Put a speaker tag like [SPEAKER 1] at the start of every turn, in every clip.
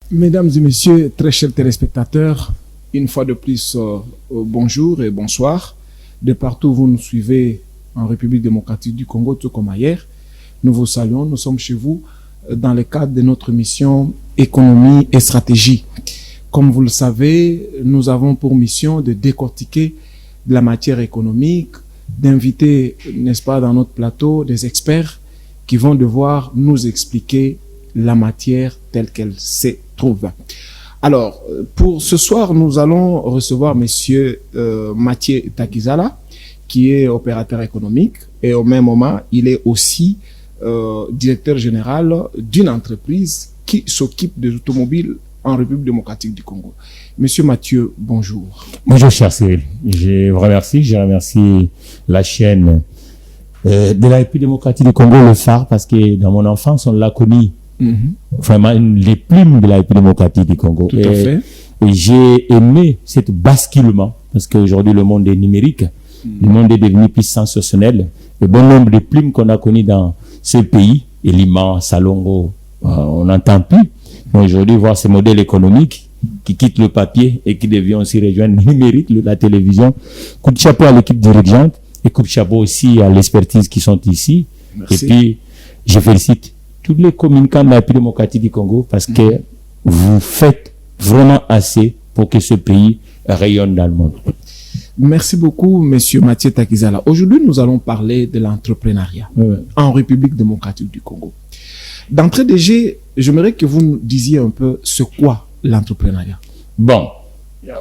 [SPEAKER 1] Mesdames et messieurs, très chers téléspectateurs, une fois de plus, bonjour et bonsoir. De partout où vous nous suivez en République démocratique du Congo, tout comme ailleurs, nous vous saluons. Nous sommes chez vous dans le cadre de notre mission Économie et Stratégie. Comme vous le savez, nous avons pour mission de décortiquer de la matière économique, d'inviter, n'est-ce pas, dans notre plateau, des experts qui vont devoir nous expliquer la matière telle qu'elle se trouve. Alors, pour ce soir, nous allons recevoir monsieur Mathieu Takizala, qui est opérateur économique, et au même moment, il est aussi directeur général d'une entreprise qui s'occupe des automobiles en République démocratique du Congo. Monsieur Mathieu, bonjour.
[SPEAKER 2] Bonjour, cher Cyril. Je vous remercie. Je remercie la chaîne de la République démocratique du Congo, le phare, parce que dans mon enfance, on l'a connu. Vraiment, les plumes de la République démocratique du Congo.
[SPEAKER 1] Tout à fait.
[SPEAKER 2] Et j'ai aimé cette basculement, parce qu'aujourd'hui, le monde est numérique. Le monde est devenu plus sensationnel. Le bon nombre de plumes qu'on a connues dans ce pays, Elima, Salongo, on n'entend plus. Aujourd'hui, voir ces modèles économiques qui quittent le papier et qui deviennent aussi rejoindre le numérique, la télévision. Coup de chapeau à l'équipe dirigeante et coup de chapeau aussi à l'expertise qui sont ici.
[SPEAKER 1] Merci.
[SPEAKER 2] Et puis, je félicite tous les communicants de la République démocratique du Congo parce que vous faites vraiment assez pour que ce pays rayonne dans le monde.
[SPEAKER 1] Merci beaucoup, monsieur Mathieu Takizala. Aujourd'hui, nous allons parler de l'entrepreneuriat en République démocratique du Congo. D'entrée de jeu, j'aimerais que vous nous disiez un peu ce qu'est l'entrepreneuriat.
[SPEAKER 2] Bon,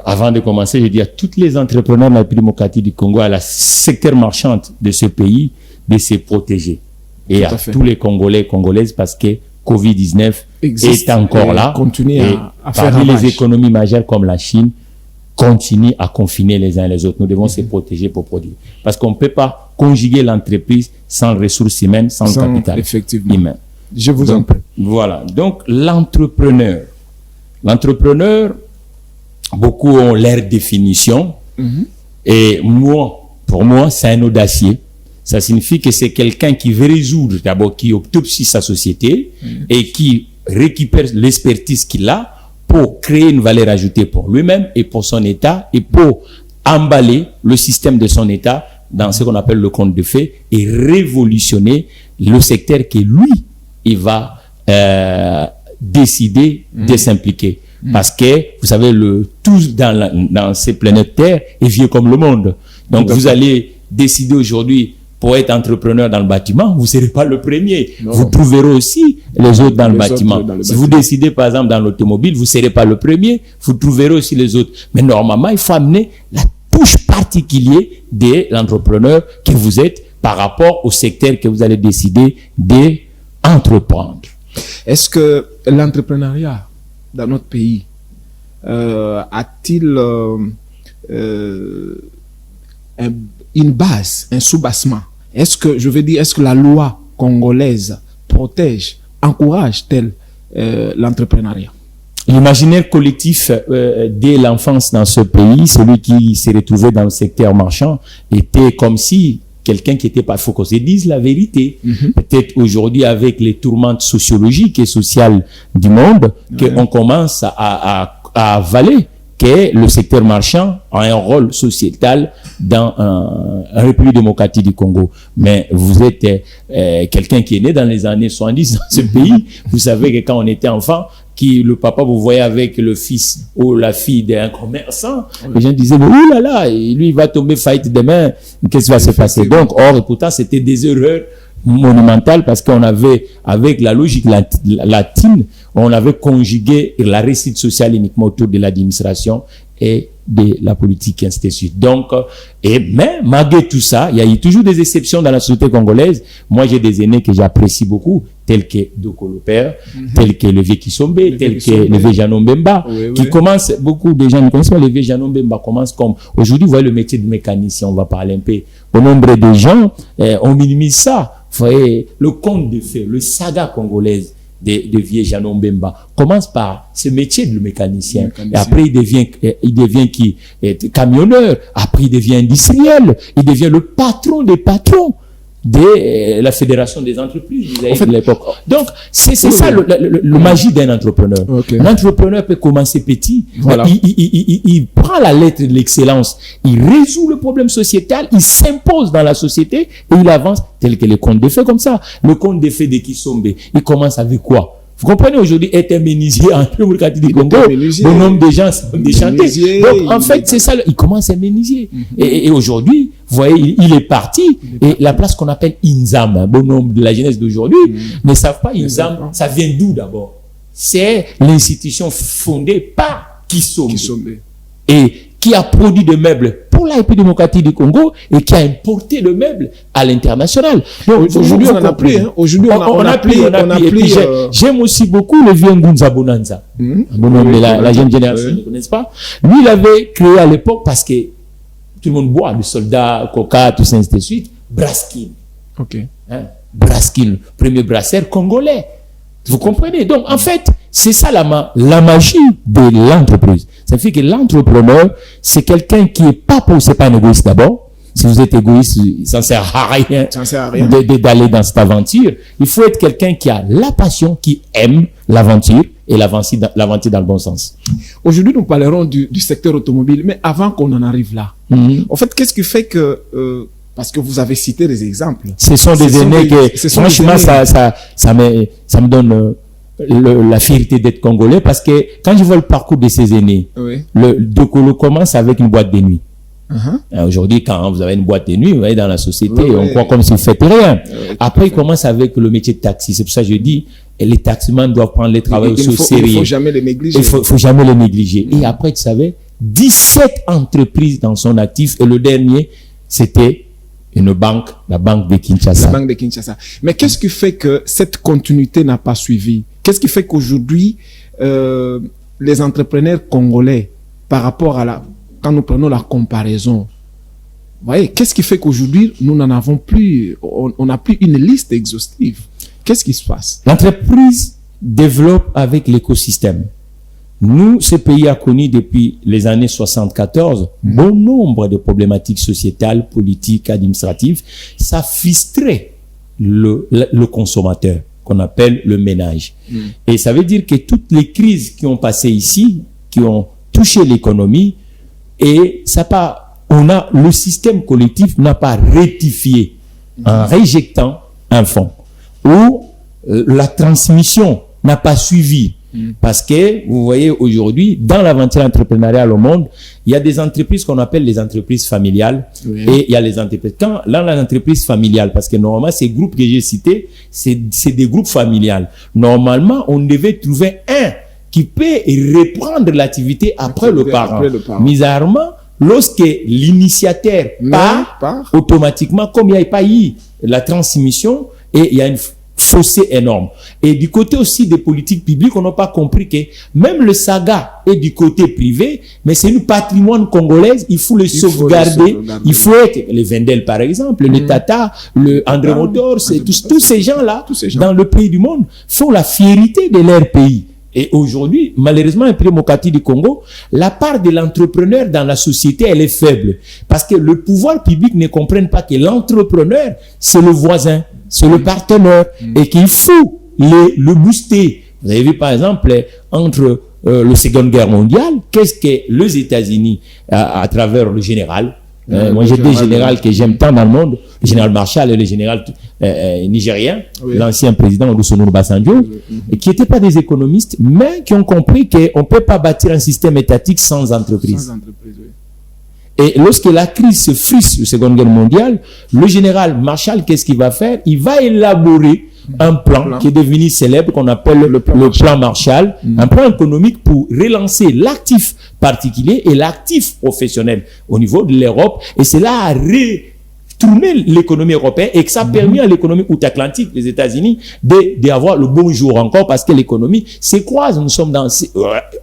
[SPEAKER 2] avant de commencer, je dis à tous les entrepreneurs de la République démocratique du Congo, à la secteur marchand de ce pays, de se protéger. Et à tous les Congolais et Congolaises, parce que Covid-19 est encore là.
[SPEAKER 1] Continue à faire
[SPEAKER 2] parmi
[SPEAKER 1] ravage.
[SPEAKER 2] les économies majeures comme la Chine, continuent à confiner les uns les autres. Nous devons se protéger pour produire. Parce qu'on ne peut pas conjuguer l'entreprise sans ressources humaines, sans capital humain.
[SPEAKER 1] Je vous en prie.
[SPEAKER 2] Voilà. Donc, l'entrepreneur. L'entrepreneur, beaucoup ont leur définition. Et moi, pour moi, c'est un audacieux. Ça signifie que c'est quelqu'un qui veut résoudre, d'abord, qui autopsie sa société et qui récupère l'expertise qu'il a pour créer une valeur ajoutée pour lui-même et pour son État et pour emballer le système de son État dans ce qu'on appelle le conte de fées et révolutionner le secteur que lui, il va décider de s'impliquer. Parce que, vous savez, tout dans ces planètes Terre est vieux comme le monde. Donc, vous allez décider aujourd'hui pour être entrepreneur dans le bâtiment, vous ne serez pas le premier. Non. Vous trouverez aussi les autres dans le bâtiment. Si vous décidez, par exemple, dans l'automobile, vous ne serez pas le premier. Vous trouverez aussi les autres. Mais normalement, il faut amener la touche particulière de l'entrepreneur que vous êtes par rapport au secteur que vous allez décider d'entreprendre.
[SPEAKER 1] Est-ce que l'entrepreneuriat dans notre pays a-t-il une base, un soubassement? Est-ce que la loi congolaise protège, encourage-t-elle l'entrepreneuriat?
[SPEAKER 2] L'imaginaire collectif dès l'enfance dans ce pays, celui qui s'est retrouvé dans le secteur marchand, était comme si quelqu'un qui était pas, il faut qu'on se dise la vérité. Peut-être aujourd'hui avec les tourmentes sociologiques et sociales du monde, qu'on commence à avaler que le secteur marchand a un rôle sociétal dans la République démocratique du Congo. Mais vous êtes quelqu'un qui est né dans les années 70 dans ce pays. Vous savez que quand on était enfant, le papa vous voyait avec le fils ou la fille d'un commerçant, les gens disaient, mais ouh là là, lui il va tomber faillite demain, qu'est-ce qui va se passer? Donc, or, et pourtant, c'était des erreurs monumentales parce qu'on avait, avec la logique latine, on avait conjugué la réussite sociale uniquement autour de l'administration et de la politique, ainsi de suite. Donc, mais malgré tout ça, il y a eu toujours des exceptions dans la société congolaise. Moi, j'ai des aînés que j'apprécie beaucoup, tels que Doko le père, tels que le vieux Kisombe, tels que le vieux Janon Bemba, qui commence, beaucoup de gens ne connaissent pas, le vieux Janon Bemba commence comme, aujourd'hui, vous voyez le métier de mécanicien, on va parler un peu. Au nombre de gens, on minimise ça. Vous voyez, le conte de fées, le saga congolaise de vieux Janon Bemba commence par ce métier de mécanicien. Et après, il devient camionneur. Après, il devient industriel. Il devient le patron des patrons. de la fédération des entreprises de l'époque. Donc, c'est ça le magie d'un entrepreneur. Un entrepreneur peut commencer petit. Voilà. Il prend la lettre de l'excellence. Il résout le problème sociétal. Il s'impose dans la société et il avance tel que le conte des faits comme ça. Le conte des faits de Kisombe, il commence avec quoi? Vous comprenez, aujourd'hui, être un menuisier en République du Congo, bon nombre de gens sont déchantés. Donc, en fait, c'est ça, il commence à menuisier. Et aujourd'hui, vous voyez, il est parti, et la place qu'on appelle Inzam, bon nombre de la jeunesse d'aujourd'hui ne savent pas Inzam, ça vient d'où d'abord? C'est l'institution fondée par Kisombe. Et qui a produit des meubles pour la République démocratique du Congo et qui a importé le meuble à l'international.
[SPEAKER 1] Aujourd'hui, on en a plus. Aujourd'hui, on a plus.
[SPEAKER 2] J'aime aussi beaucoup le vieux Ngunza Bonanza. La jeune génération ne connaissent pas. Lui, il avait créé à l'époque parce que tout le monde boit, le soldat, coca, tout ça, ainsi de suite. Braskin. Braskin, premier brasseur congolais. Vous comprenez? Donc, en fait, c'est ça la magie de l'entreprise. Ça fait que l'entrepreneur, c'est quelqu'un qui est pas c'est pas un égoïste d'abord. Si vous êtes égoïste, ça ne sert à rien, d'aller dans cette aventure. Il faut être quelqu'un qui a la passion, qui aime l'aventure et l'aventure dans le bon sens.
[SPEAKER 1] Aujourd'hui, nous parlerons du secteur automobile, mais avant qu'on en arrive là, en fait, qu'est-ce qui fait que parce que vous avez cité des exemples.
[SPEAKER 2] Ce sont des aînés que, franchement, ça me donne la fierté d'être congolais parce que quand je vois le parcours de ces aînés, le Dokolo commence avec une boîte de nuit. Aujourd'hui, quand vous avez une boîte de nuit, vous voyez, dans la société, on croit comme si vous faites rien. Après, il commence avec le métier de taxi. C'est pour ça que je dis, les taximans doivent prendre les travaux au sérieux. Il
[SPEAKER 1] ne faut jamais les négliger.
[SPEAKER 2] Il faut jamais les négliger. Et après, tu savais, 17 entreprises dans son actif et le dernier, c'était une banque, la banque de Kinshasa.
[SPEAKER 1] La banque de Kinshasa. Mais qu'est-ce qui fait que cette continuité n'a pas suivi? Qu'est-ce qui fait qu'aujourd'hui, les entrepreneurs congolais, par rapport à quand nous prenons la comparaison, vous voyez, qu'est-ce qui fait qu'aujourd'hui, nous n'en avons plus, on n'a plus une liste exhaustive? Qu'est-ce qui se passe?
[SPEAKER 2] L'entreprise développe avec l'écosystème. Nous, ce pays a connu depuis les années 74 bon nombre de problématiques sociétales, politiques, administratives. Ça frustrait le consommateur, qu'on appelle le ménage. Et ça veut dire que toutes les crises qui ont passé ici, qui ont touché l'économie, et le système collectif n'a pas rectifié en réjectant un fonds. Ou la transmission n'a pas suivi. Parce que, vous voyez, aujourd'hui, dans l'aventure entrepreneuriale au monde, il y a des entreprises qu'on appelle les entreprises familiales. Et il y a les entreprises. Dans l'entreprise familiale, parce que normalement, ces groupes que j'ai cités, c'est des groupes familiales. Normalement, on devait trouver un qui peut reprendre l'activité après le parent. Bizarrement, lorsque l'initiateur part, automatiquement, comme il n'y a pas eu la transmission, et il y a une fossé énorme. Et du côté aussi des politiques publiques, on n'a pas compris que même le saga est du côté privé, mais c'est une patrimoine congolaise, il faut le sauvegarder. Il faut être, les Wendel par exemple, le Tata, le André Motors, tous ces gens-là, dans le pays du monde, font la fierté de leur pays. Et aujourd'hui, malheureusement, un pays démocratique du Congo, la part de l'entrepreneur dans la société, elle est faible. Parce que le pouvoir public ne comprend pas que l'entrepreneur, c'est le voisin, c'est le partenaire, et qu'il faut le booster. Vous avez vu, par exemple, entre la Seconde Guerre mondiale, qu'est-ce que les États-Unis, à travers le général, moi j'ai deux généraux que j'aime tant dans le monde, le général Marshall et le général nigérien, l'ancien président Olusegun Obasanjo, qui n'étaient pas des économistes, mais qui ont compris qu'on ne peut pas bâtir un système étatique sans entreprise. Et lorsque la crise se frisse, la Seconde Guerre mondiale, le général Marshall, qu'est-ce qu'il va faire? Il va élaborer un plan qui est devenu célèbre, qu'on appelle le plan Marshall, un plan économique pour relancer l'actif particulier et l'actif professionnel au niveau de l'Europe. Et cela a retourné l'économie européenne et que ça a permis à l'économie outre-Atlantique, les États-Unis, d'avoir le bon jour encore parce que l'économie s'écroise. Nous sommes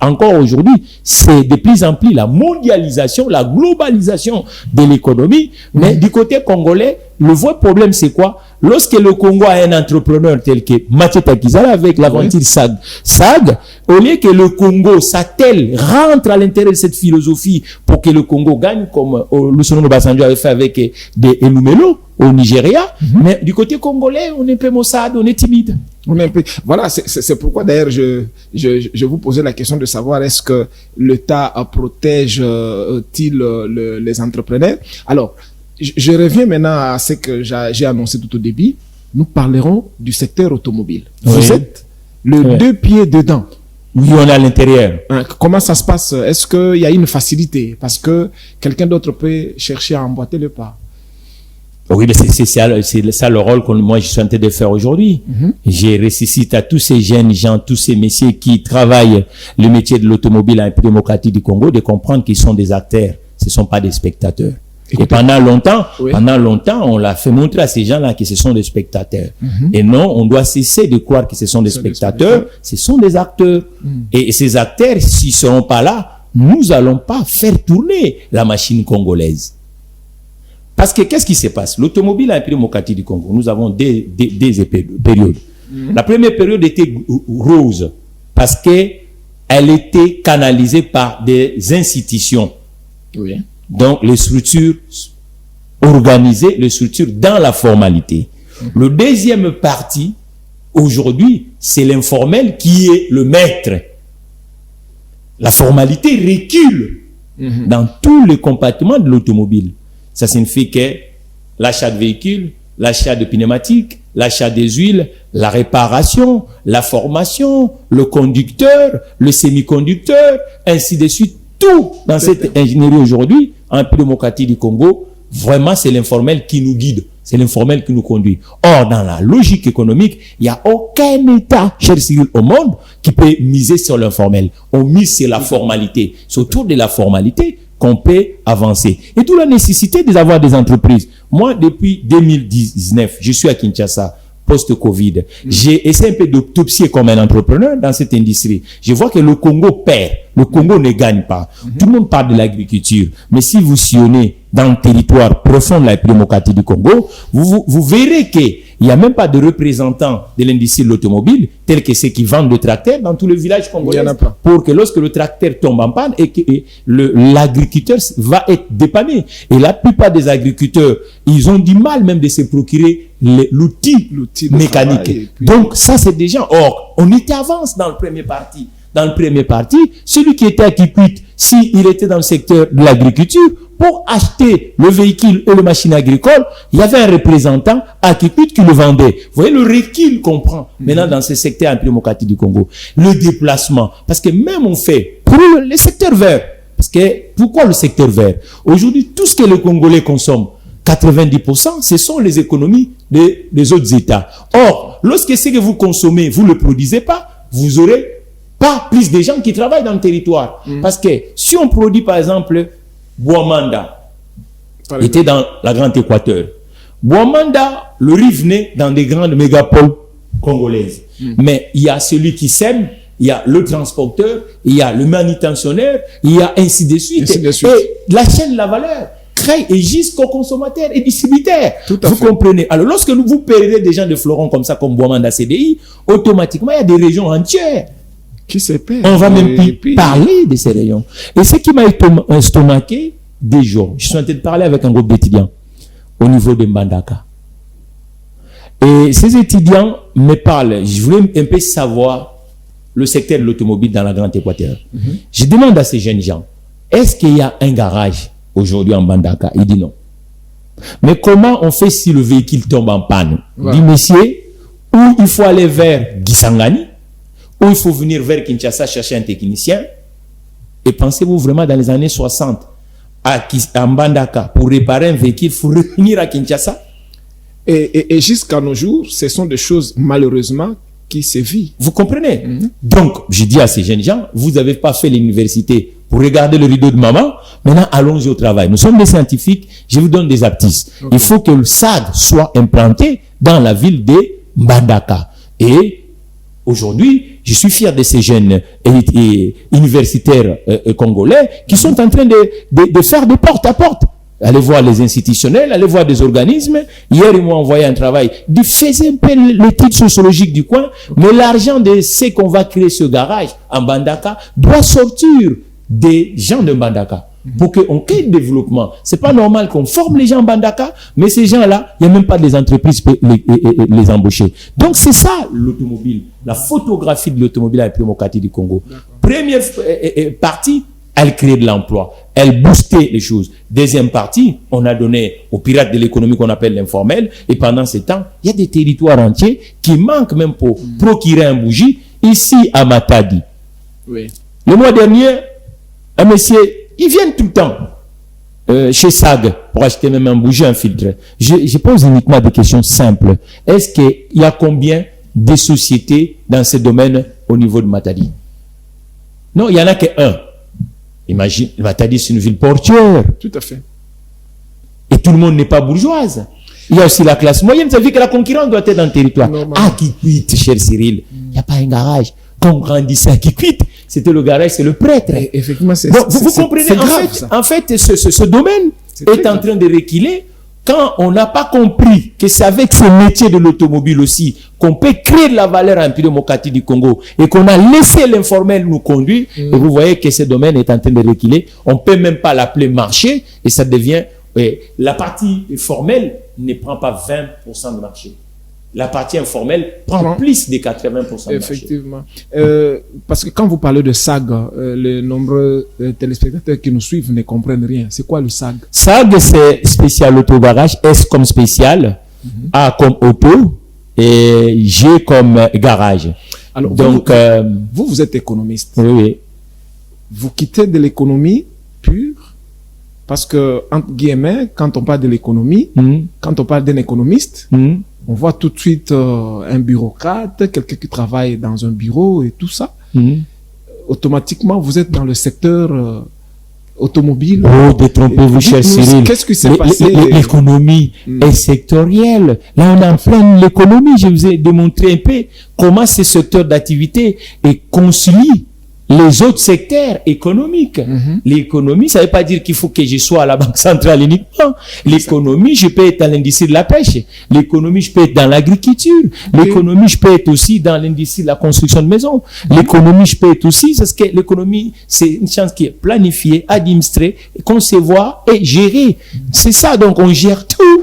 [SPEAKER 2] encore aujourd'hui, c'est de plus en plus la mondialisation, la globalisation de l'économie. Mais du côté congolais, le vrai problème, c'est quoi? lorsque le Congo a un entrepreneur tel que Mathieu Takizala avec l'aventure SAG, au lieu que le Congo s'attelle, rentre à l'intérieur de cette philosophie pour que le Congo gagne, comme Luciano Obasanjo avait fait avec des Elumelo au Nigeria, mais du côté congolais, on est un peu maussade, on est timide.
[SPEAKER 1] Voilà, c'est pourquoi d'ailleurs je vous posais la question de savoir est-ce que l'État protège-t-il les entrepreneurs. Alors, je reviens maintenant à ce que j'ai annoncé tout au début. Nous parlerons du secteur automobile. Vous êtes deux pieds dedans.
[SPEAKER 2] Oui, on est à l'intérieur.
[SPEAKER 1] Comment ça se passe? Est-ce qu'il y a une facilité? Parce que quelqu'un d'autre peut chercher à emboîter le pas.
[SPEAKER 2] Oui, mais c'est ça le rôle que moi je suis en train de faire aujourd'hui. Je ressuscite à tous ces jeunes gens, tous ces messieurs qui travaillent le métier de l'automobile en République démocratique du Congo, de comprendre qu'ils sont des acteurs, ce ne sont pas des spectateurs. Écoutez, et pendant longtemps, on l'a fait montrer à ces gens-là que ce sont des spectateurs. Et non, on doit cesser de croire que ce sont des spectateurs, ce sont des acteurs. Et ces acteurs, s'ils ne seront pas là, nous n'allons pas faire tourner la machine congolaise. Parce que qu'est-ce qui se passe? L'automobile en République démocratique du Congo, nous avons des périodes. La première période était rose parce qu'elle était canalisée par des institutions.
[SPEAKER 1] Oui.
[SPEAKER 2] Donc, les structures organisées, les structures dans la formalité. Le deuxième parti, aujourd'hui, c'est l'informel qui est le maître. La formalité recule dans tous les compartiments de l'automobile. Ça signifie que l'achat de véhicules, l'achat de pneumatiques, l'achat des huiles, la réparation, la formation, le conducteur, le semi-conducteur, ainsi de suite. Tout dans cette ingénierie aujourd'hui, en République démocratique du Congo, vraiment c'est l'informel qui nous guide, c'est l'informel qui nous conduit. Or, dans la logique économique, il n'y a aucun État, cher civil, au monde qui peut miser sur l'informel. On mise sur la formalité. C'est autour de la formalité qu'on peut avancer. Et d'où la nécessité d'avoir des entreprises. Moi, depuis 2019, je suis à Kinshasa, post-Covid. J'ai essayé un peu d'autopsier comme un entrepreneur dans cette industrie. Je vois que le Congo perd. Le Congo ne gagne pas. Tout le monde parle de l'agriculture. Mais si vous sillonnez dans le territoire profond de la République démocratique du Congo, vous verrez qu'il n'y a même pas de représentants de l'industrie de l'automobile, tels que ceux qui vendent le tracteur dans tous les villages congolais, pour que lorsque le tracteur tombe en panne, et que l'agriculteur va être dépanné. Et la plupart des agriculteurs, ils ont du mal même de se procurer l'outil mécanique. Donc ça, c'est des gens. Or, on était avance dans le premier parti. Dans le premier parti, celui qui était à Kikwit, s'il était dans le secteur de l'agriculture, pour acheter le véhicule et le machine agricole, il y avait un représentant à Kikwit qui le vendait. Vous voyez le recul qu'on prend maintenant dans ce secteur en démocratique du Congo. Le déplacement. Parce que même on fait pour le secteur vert. Parce que, pourquoi le secteur vert? Aujourd'hui, tout ce que les Congolais consomment, 90%, ce sont les économies des autres États. Or, lorsque ce que vous consommez, vous ne le produisez pas, vous aurez pas plus de gens qui travaillent dans le territoire. Parce que si on produit, par exemple, Bouamanda était dans la Grande Équateur. Bouamanda, le riz venait dans des grandes mégapoles congolaises. Mais il y a celui qui sème, il y a le transporteur, il y a le manutentionnaire, il y a ainsi de suite. Et la chaîne de la valeur crée et jusqu'au consommateur et distributeur. Vous comprenez? Alors, lorsque vous perdez des gens de fleurons comme ça, comme Bouamanda CDI, automatiquement, il y a des régions entières
[SPEAKER 1] qui se perdent.
[SPEAKER 2] On va même plus parler de ces rayons. Et ce qui m'a estomaqué, des jours, je suis en train de parler avec un groupe d'étudiants au niveau de Mbandaka. Et ces étudiants me parlent. Je voulais un peu savoir le secteur de l'automobile dans la Grande Équateur. Je demande à ces jeunes gens, est-ce qu'il y a un garage aujourd'hui en Mbandaka? Il dit non. Mais comment on fait si le véhicule tombe en panne? Il dit, monsieur, ou il faut aller vers Gisangani, ou il faut venir vers Kinshasa chercher un technicien. Et pensez-vous vraiment dans les années 60 à Mbandaka pour réparer un véhicule, il faut revenir à Kinshasa?
[SPEAKER 1] Et jusqu'à nos jours, ce sont des choses malheureusement qui se vivent.
[SPEAKER 2] Vous comprenez? Donc, je dis à ces jeunes gens, vous n'avez pas fait l'université pour regarder le rideau de maman, maintenant allons-y au travail. Nous sommes des scientifiques, je vous donne des aptis. Il faut que le SAG soit implanté dans la ville de Mbandaka. Et aujourd'hui, je suis fier de ces jeunes universitaires congolais qui sont en train de faire de porte à porte Allez voir les institutionnels, allez voir des organismes. Hier, ils m'ont envoyé un travail. Faisait un peu l'étude sociologique du coin, mais l'argent de ce qu'on va créer ce garage en Mbandaka doit sortir des gens de Mbandaka pour qu'on crée le développement. C'est pas normal qu'on forme les gens en Mbandaka, mais ces gens-là, il n'y a même pas des entreprises pour les embaucher. Donc, c'est ça l'automobile, la photographie de l'automobile à la démocratie du Congo. Première partie, elle crée de l'emploi. Elle boostait les choses. Deuxième partie, on a donné aux pirates de l'économie qu'on appelle l'informel. Et pendant ce temps, il y a des territoires entiers qui manquent même pour procurer un bougie. Ici, à Matadi.
[SPEAKER 1] Oui.
[SPEAKER 2] Le mois dernier, un monsieur, ils viennent tout le temps chez SAG pour acheter même un bougie, un filtre. Je pose uniquement des questions simples. Est-ce qu'il y a combien de sociétés dans ce domaine au niveau de Matadi? Non, il n'y en a qu'un. Imagine, Matadi, c'est une ville portuaire.
[SPEAKER 1] Tout à fait.
[SPEAKER 2] Et tout le monde n'est pas bourgeoise. Il y a aussi la classe moyenne. Ça veut dire que la concurrence doit être dans le territoire. À Kikwit, cher Cyril, il n'y a pas un garage. Quand on grandissait à Kikwit, c'était le garage, c'est le prêtre.
[SPEAKER 1] Et effectivement, c'est
[SPEAKER 2] bon, vous comprenez, en fait, ce domaine est en train de reculer. Quand on n'a pas compris que c'est avec ce métier de l'automobile aussi qu'on peut créer de la valeur en démocratie du Congo et qu'on a laissé l'informel nous conduire, et vous voyez que ce domaine est en train de reculer, on peut même pas l'appeler marché et ça devient, la partie formelle ne prend pas 20% de marché. La partie informelle prend plus de 80% de marché.
[SPEAKER 1] Effectivement. Parce que quand vous parlez de SAG, les nombreux téléspectateurs qui nous suivent ne comprennent rien. C'est quoi le SAG?
[SPEAKER 2] SAG, c'est spécial auto-garage. S comme spécial, A comme auto et G comme garage.
[SPEAKER 1] Alors,
[SPEAKER 2] donc,
[SPEAKER 1] vous êtes économiste.
[SPEAKER 2] Oui.
[SPEAKER 1] Vous quittez de l'économie pure parce que, entre guillemets, quand on parle de l'économie, quand on parle d'un économiste, on voit tout de suite un bureaucrate, quelqu'un qui travaille dans un bureau et tout ça. Automatiquement, vous êtes dans le secteur automobile.
[SPEAKER 2] Oh, détrompez-vous, cher Cyril.
[SPEAKER 1] Qu'est-ce qui s'est passé?
[SPEAKER 2] L'économie est sectorielle. Là, on est en pleine l'économie. Je vous ai démontré un peu comment ce secteur d'activité est concilié les autres secteurs économiques. L'économie, ça ne veut pas dire qu'il faut que je sois à la Banque centrale uniquement. L'économie, je peux être dans l'industrie de la pêche. L'économie, je peux être dans l'agriculture. L'économie, je peux être aussi dans l'industrie de la construction de maisons. L'économie, je peux être aussi, parce que l'économie, c'est une chose qui est planifiée, administrée, concevoir et gérée. C'est ça, donc on gère tout.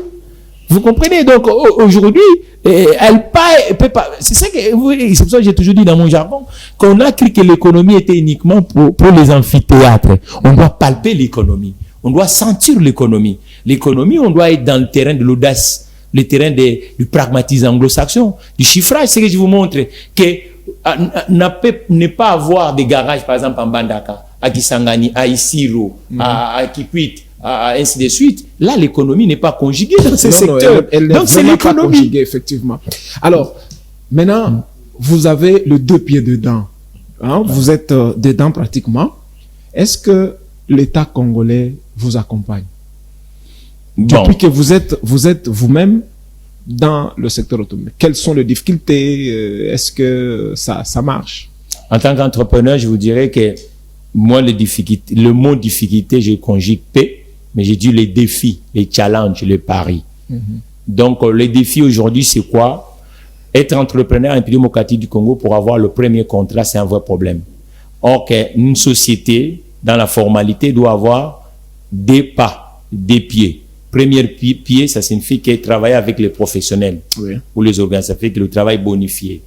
[SPEAKER 2] Vous comprenez? Donc aujourd'hui, peut pas. C'est ça que c'est pour ça que j'ai toujours dit dans mon jargon qu'on a cru que l'économie était uniquement pour les amphithéâtres. On doit palper l'économie. On doit sentir l'économie. L'économie, on doit être dans le terrain de l'audace, le terrain du pragmatisme anglo-saxon, du chiffrage. C'est que je vous montre que ne pas avoir de garage, par exemple en Mbandaka, à Kisangani, à Isiro, à Kikwit, ainsi de suite. Là, l'économie n'est pas conjuguée dans ces secteurs.
[SPEAKER 1] Donc, c'est l'économie. Effectivement. Alors, maintenant, vous avez le deux pieds dedans. Hein? Vous êtes dedans pratiquement. Est-ce que l'État congolais vous accompagne? Depuis que vous êtes vous-même dans le secteur automobile, quelles sont les difficultés? Est-ce que ça marche?
[SPEAKER 2] En tant qu'entrepreneur, je vous dirais que moi, le mot difficulté, je conjugue P, mais j'ai dit les défis, les challenges, les paris. Donc, les défis aujourd'hui, c'est quoi? Être entrepreneur en République démocratique du Congo pour avoir le premier contrat, c'est un vrai problème. Or, une société, dans la formalité, doit avoir des pas, des pieds. Premier pied, ça signifie qu'elle travaille avec les professionnels ou les organisations, ça fait que le travail bonifié.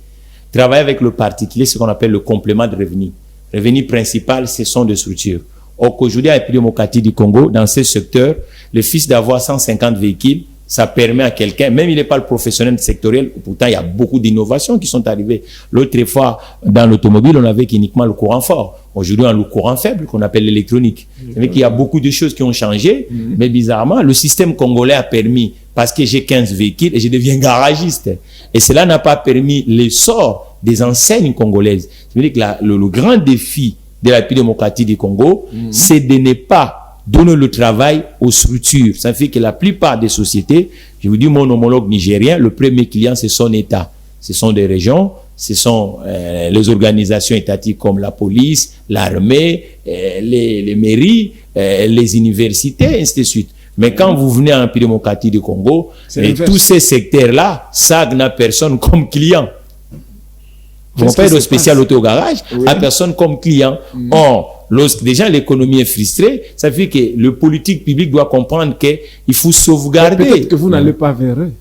[SPEAKER 2] Travailler avec le particulier, c'est ce qu'on appelle le complément de revenu. Revenu principal, ce sont des structures. Or qu'aujourd'hui, à la République démocratique du Congo, dans ce secteur, le fait d'avoir 150 véhicules, ça permet à quelqu'un, même il n'est pas le professionnel sectoriel, pourtant il y a beaucoup d'innovations qui sont arrivées. L'autre fois, dans l'automobile, on avait uniquement le courant fort. Aujourd'hui, on a le courant faible qu'on appelle l'électronique. C'est-à-dire qu'il y a beaucoup de choses qui ont changé, mais bizarrement, le système congolais a permis, parce que j'ai 15 véhicules et je deviens garagiste. Et cela n'a pas permis l'essor des enseignes congolaises. C'est-à-dire que le grand défi de la République démocratique du Congo, c'est de ne pas donner le travail aux structures. Ça fait que la plupart des sociétés, je vous dis mon homologue nigérien, le premier client c'est son État. Ce sont des régions, ce sont les organisations étatiques comme la police, l'armée, les mairies, les universités, ainsi de suite. Mais quand vous venez en République démocratique du Congo, et tous ces secteurs-là, SAG n'a personne comme client. Vous comprenez, le spécial auto-garage a personne comme client. Or, lorsque déjà l'économie est frustrée, ça fait que le politique public doit comprendre qu'il faut sauvegarder.
[SPEAKER 1] Peut-être que vous n'allez pas vers eux.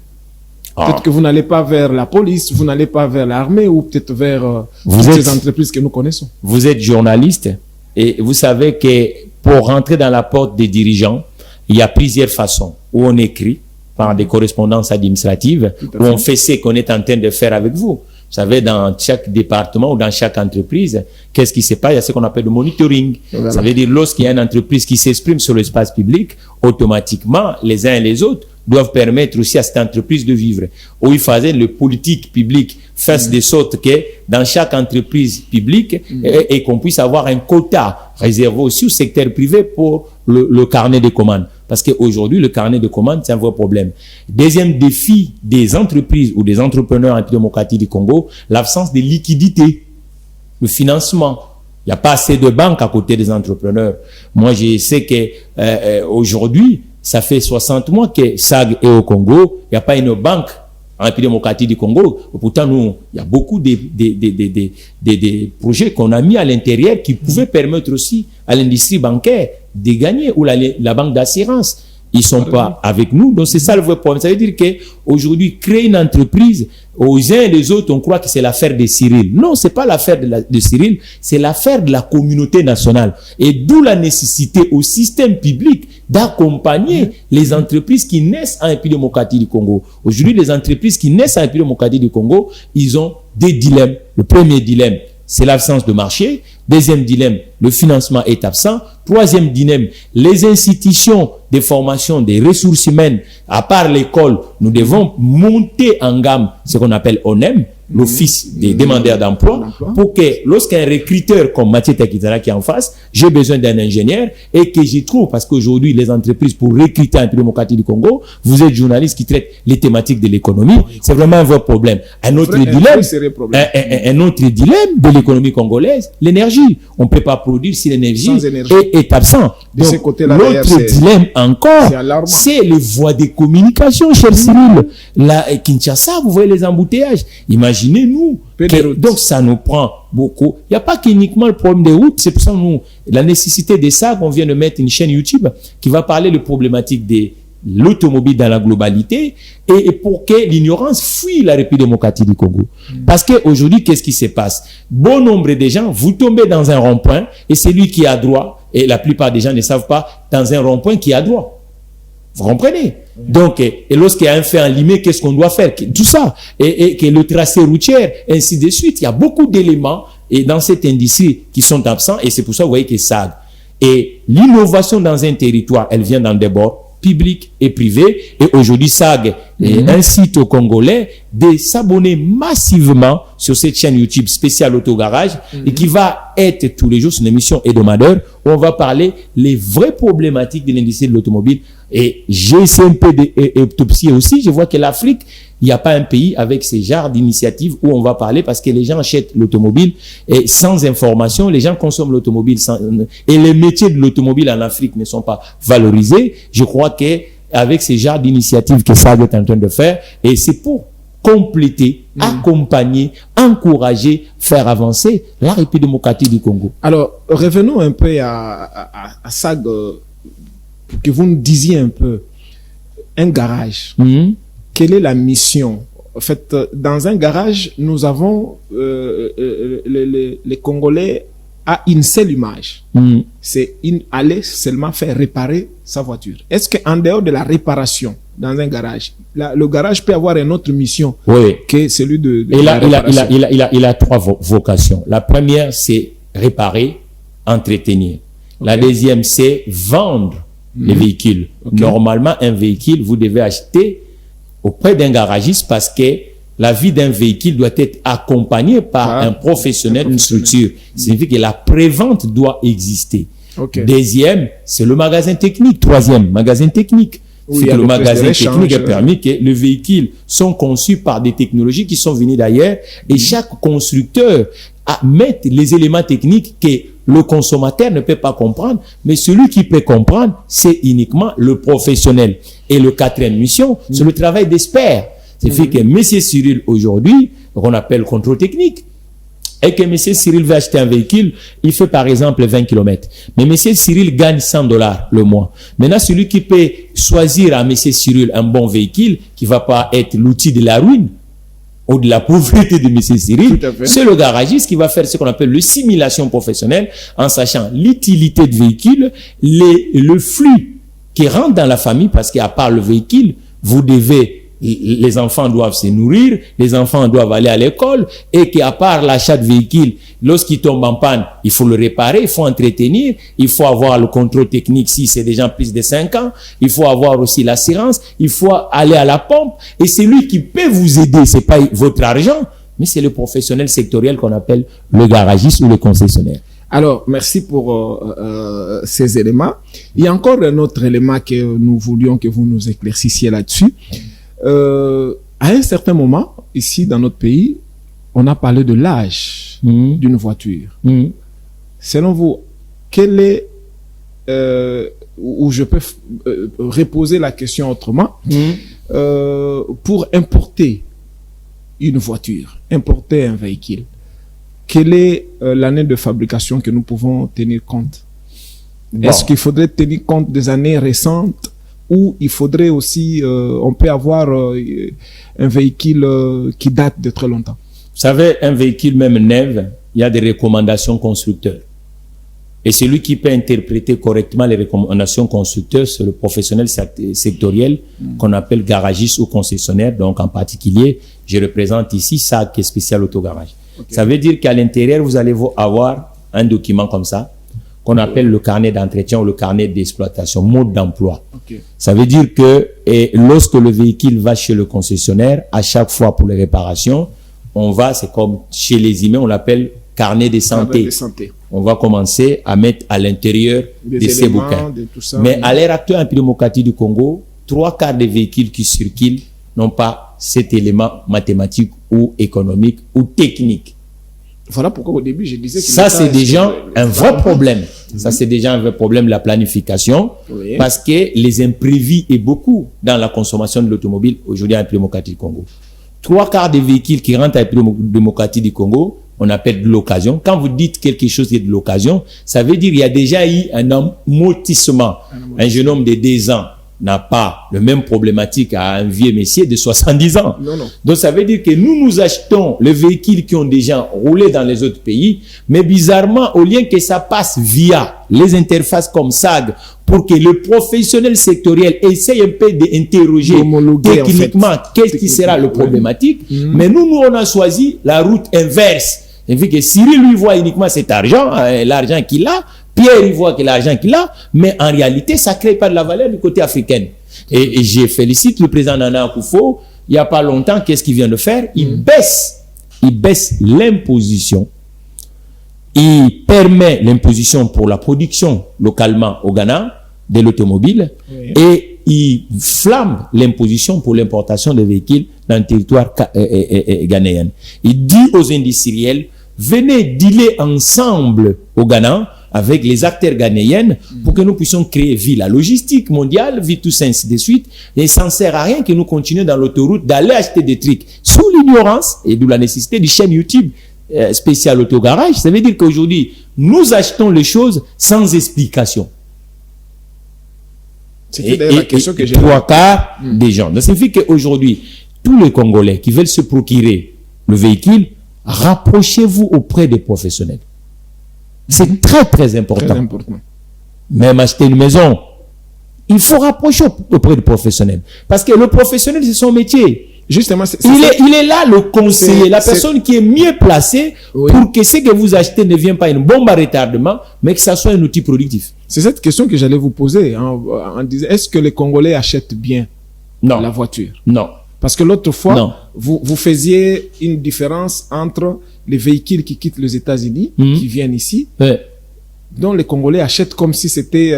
[SPEAKER 1] Peut-être que vous n'allez pas vers la police, vous n'allez pas vers l'armée ou peut-être vers ces entreprises que nous connaissons.
[SPEAKER 2] Vous êtes journaliste et vous savez que pour rentrer dans la porte des dirigeants, il y a plusieurs façons où on écrit par des correspondances administratives, où on fait ce qu'on est en train de faire avec vous. Vous savez, dans chaque département ou dans chaque entreprise, qu'est-ce qui se passe? Il y a ce qu'on appelle le monitoring. Voilà. Ça veut dire lorsqu'il y a une entreprise qui s'exprime sur l'espace public, automatiquement, les uns et les autres doivent permettre aussi à cette entreprise de vivre. Où il fallait le politique public fasse de sorte que dans chaque entreprise publique, et qu'on puisse avoir un quota réservé aussi au secteur privé pour le carnet de commandes. Parce qu'aujourd'hui, le carnet de commandes, c'est un vrai problème. Deuxième défi des entreprises ou des entrepreneurs en démocratie du Congo, l'absence de liquidité, le financement. Il n'y a pas assez de banques à côté des entrepreneurs. Moi, je sais que aujourd'hui, ça fait 60 mois que SAG est au Congo. Il n'y a pas une banque en République démocratique du Congo. Pourtant, nous, il y a beaucoup de projets qu'on a mis à l'intérieur qui pouvaient permettre aussi à l'industrie bancaire de gagner, ou la banque d'assurance. Ils sont pas avec nous. Donc, c'est ça le vrai problème. Ça veut dire qu'aujourd'hui, créer une entreprise, aux uns et les autres, on croit que c'est l'affaire de Cyril. Non, c'est pas l'affaire de Cyril, c'est l'affaire de la communauté nationale. Et d'où la nécessité au système public d'accompagner les entreprises qui naissent en République démocratique du Congo. Aujourd'hui, les entreprises qui naissent en République démocratique du Congo, ils ont des dilemmes. Le premier dilemme, c'est l'absence de marché. Deuxième dilemme, le financement est absent. Troisième dilemme, les institutions de formation des ressources humaines, à part l'école, nous devons monter en gamme ce qu'on appelle ONEM, l'Office des demandeurs d'emploi, pour que lorsqu'un recruteur comme Mathieu Takitara qui est en face, j'ai besoin d'un ingénieur et que j'y trouve, parce qu'aujourd'hui, les entreprises pour recruter en démocratie du Congo, vous êtes journaliste qui traite les thématiques de l'économie, c'est vraiment un vrai problème. Un autre dilemme de l'économie congolaise, l'énergie. On ne peut pas produire si l'énergie est absente. Donc, l'autre dilemme encore, c'est les voies de communication, cher Cyril. La Kinshasa, vous voyez les embouteillages. Imaginez-nous. Donc, ça nous prend beaucoup. Il n'y a pas qu'uniquement le problème des routes. C'est pour ça nous, la nécessité de ça, qu'on vient de mettre une chaîne YouTube qui va parler de problématiques de l'automobile dans la globalité et pour que l'ignorance fuit la République démocratique du Congo. Parce qu'aujourd'hui, qu'est-ce qui se passe? Bon nombre de gens, vous tombez dans un rond-point et c'est lui qui est à droite, et la plupart des gens ne savent pas, dans un rond-point qui est à droite. Vous comprenez? Donc, et lorsqu'il y a un fait enlimé, qu'est-ce qu'on doit faire? Tout ça. Et que le tracé routier, ainsi de suite. Il y a beaucoup d'éléments et dans cette industrie qui sont absents, et c'est pour ça que vous voyez que SAG. Et l'innovation dans un territoire, elle vient dans des bords public et privé, et aujourd'hui SAG incite aux Congolais de s'abonner massivement sur cette chaîne YouTube spéciale Autogarage et qui va être tous les jours sur une émission hebdomadaire où on va parler les vraies problématiques de l'industrie de l'automobile. Et j'ai essayé un peu d'autopsie aussi, je vois que l'Afrique, il n'y a pas un pays avec ce genre d'initiative où on va parler, parce que les gens achètent l'automobile et sans information, les gens consomment l'automobile et les métiers de l'automobile en Afrique ne sont pas valorisés. Je crois que avec ce genre d'initiative que SAG est en train de faire, et c'est pour compléter, accompagner, encourager, faire avancer la République démocratique du Congo.
[SPEAKER 1] Alors, revenons un peu à SAG, que vous nous disiez un peu, un garage. Quelle est la mission? En fait, dans un garage, nous avons les Congolais à une seule image. C'est aller seulement faire réparer sa voiture. Est-ce qu'en dehors de la réparation dans un garage, le garage peut avoir une autre mission que celui de la réparation?
[SPEAKER 2] Il a trois vocations. La première, c'est réparer, entretenir. La deuxième, c'est vendre les véhicules. Normalement, un véhicule, vous devez acheter auprès d'un garagiste parce que la vie d'un véhicule doit être accompagnée par un professionnel, une structure. Ça signifie que la prévente doit exister. Deuxième, c'est le magasin technique. Troisième, magasin technique. C'est que le magasin technique a permis que les véhicules sont conçus par des technologies qui sont venues d'ailleurs et chaque constructeur met les éléments techniques que le consommateur ne peut pas comprendre, mais celui qui peut comprendre, c'est uniquement le professionnel. Et le quatrième mission, c'est le travail d'expert. C'est fait que M. Cyril, aujourd'hui, qu'on appelle contrôle technique, et que M. Cyril veut acheter un véhicule, il fait par exemple 20 km. Mais M. Cyril gagne $100 le mois. Maintenant, celui qui peut choisir à M. Cyril un bon véhicule, qui va pas être l'outil de la ruine, ou de la pauvreté de M. Cyril, c'est le garagiste qui va faire ce qu'on appelle le simulation professionnelle, en sachant l'utilité de véhicule, le flux qui rentre dans la famille, parce qu'à part le véhicule, vous devez, les enfants doivent se nourrir, les enfants doivent aller à l'école, et qu'à part l'achat de véhicule, lorsqu'il tombe en panne, il faut le réparer, il faut entretenir, il faut avoir le contrôle technique si c'est déjà plus de 5 ans, il faut avoir aussi l'assurance, il faut aller à la pompe, et c'est lui qui peut vous aider, c'est pas votre argent, mais c'est le professionnel sectoriel qu'on appelle le garagiste ou le concessionnaire.
[SPEAKER 1] Alors, merci pour ces éléments. Il y a encore un autre élément que nous voulions que vous nous éclaircissiez là-dessus. À un certain moment, ici dans notre pays, on a parlé de l'âge d'une voiture. Selon vous, quel est, ou je peux reposer la question autrement, pour importer une voiture, importer un véhicule, quelle est l'année de fabrication que nous pouvons tenir compte? Bon. Est-ce qu'il faudrait tenir compte des années récentes ou il faudrait aussi, on peut avoir un véhicule qui date de très longtemps?
[SPEAKER 2] Vous savez, un véhicule même neuf, il y a des recommandations constructeurs. Et celui qui peut interpréter correctement les recommandations constructeurs, c'est le professionnel sectoriel qu'on appelle garagiste ou concessionnaire. Donc, en particulier, je représente ici ça qui est spécial autogarage. Okay. Ça veut dire qu'à l'intérieur, vous allez avoir un document comme ça, qu'on appelle le carnet d'entretien ou le carnet d'exploitation, mode d'emploi. Okay. Ça veut dire que lorsque le véhicule va chez le concessionnaire, à chaque fois pour les réparations, on va, c'est comme chez les humains, on l'appelle carnet de santé. On va commencer à mettre à l'intérieur de ces bouquins. Mais à l'heure actuelle, en démocratie du Congo, 3/4 des véhicules qui circulent n'ont pas cet élément mathématique ou économique ou technique.
[SPEAKER 1] Voilà pourquoi au début je disais que
[SPEAKER 2] ça c'est déjà un vrai problème. Ça c'est déjà un vrai problème, la planification, parce que les imprévus est beaucoup dans la consommation de l'automobile aujourd'hui en démocratie du Congo. 3/4 des véhicules qui rentrent en démocratie du Congo, on appelle de l'occasion. Quand vous dites quelque chose qui est de l'occasion, ça veut dire qu'il y a déjà eu un amortissement. Un jeune homme de 2 ans n'a pas le même problématique à un vieux monsieur de 70 ans.
[SPEAKER 1] Non.
[SPEAKER 2] Donc ça veut dire que nous achetons les véhicules qui ont déjà roulé dans les autres pays, mais bizarrement, au lieu que ça passe via les interfaces comme SAG, pour que le professionnel sectoriel essaye un peu d'interroger techniquement en fait, qu'est-ce qui sera le problématique, mais nous on a choisi la route inverse. Et vu que Cyril lui voit uniquement cet argent, l'argent qu'il a, Pierre il voit que l'argent qu'il a, mais en réalité ça crée pas de la valeur du côté africain. Et je félicite le président Nana Akufo, il y a pas longtemps, qu'est-ce qu'il vient de faire? Il baisse l'imposition. Il permet l'imposition pour la production localement au Ghana de l'automobile et il flamme l'imposition pour l'importation des véhicules dans le territoire ghanéen. Il dit aux industriels, venez dealer ensemble au Ghana avec les acteurs ghanéens pour que nous puissions créer vie. La logistique mondiale, vie tout ça, ainsi de suite. Et ça ne sert à rien que nous continuions dans l'autoroute d'aller acheter des trucs sous l'ignorance et d'où la nécessité du chaîne YouTube spécial autogarage. Ça veut dire qu'aujourd'hui, nous achetons les choses sans explication.
[SPEAKER 1] C'est la question que j'ai.
[SPEAKER 2] 3/4 des gens. Donc, ça signifie qu'aujourd'hui, tous les Congolais qui veulent se procurer le véhicule, rapprochez-vous auprès des professionnels. C'est très, très important.
[SPEAKER 1] Très important.
[SPEAKER 2] Même acheter une maison, il faut rapprocher auprès des professionnels. Parce que le professionnel, c'est son métier.
[SPEAKER 1] Justement,
[SPEAKER 2] il est là, le conseiller, la personne qui est mieux placée pour que ce que vous achetez ne vienne pas une bombe à retardement, mais que ça soit un outil productif.
[SPEAKER 1] C'est cette question que j'allais vous poser en disant, est-ce que les Congolais achètent bien la voiture?
[SPEAKER 2] Non.
[SPEAKER 1] Parce que l'autre fois, vous faisiez une différence entre les véhicules qui quittent les États-Unis, qui viennent ici, dont les Congolais achètent comme si c'était